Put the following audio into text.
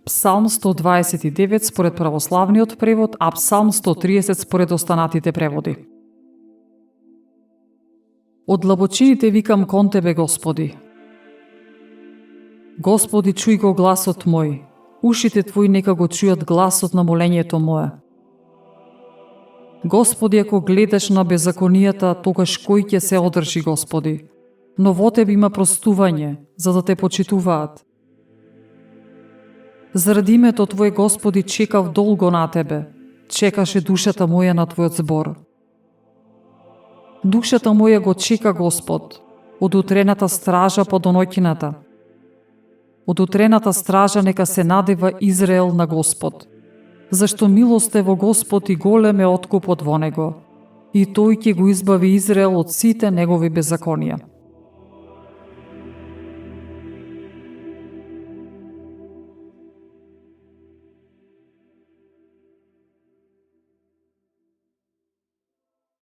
Псалм 129 според православниот превод, а Псалм 130 според останатите преводи. Од длабочините викам кон Тебе, Господи. Господи, чуј го гласот мој. Ушите Твои нека го чујат гласот на молењето мое. Господи, ако гледаш на беззаконијата, тогаш кој ќе се одржи, Господи? Но во Тебе има простување, за да Те почитуваат. Заради името Твое, Господи, чекав долго на Тебе. Чекаше душата моја на Твојот збор. Душата моја го чека Господ, од утрената стража по доноќината. Од утрената стража нека се надева Израел на Господ. Зашто милост е во Господ и голем е откупот во Него. И Тој ќе го избави Израел од сите негови беззаконија.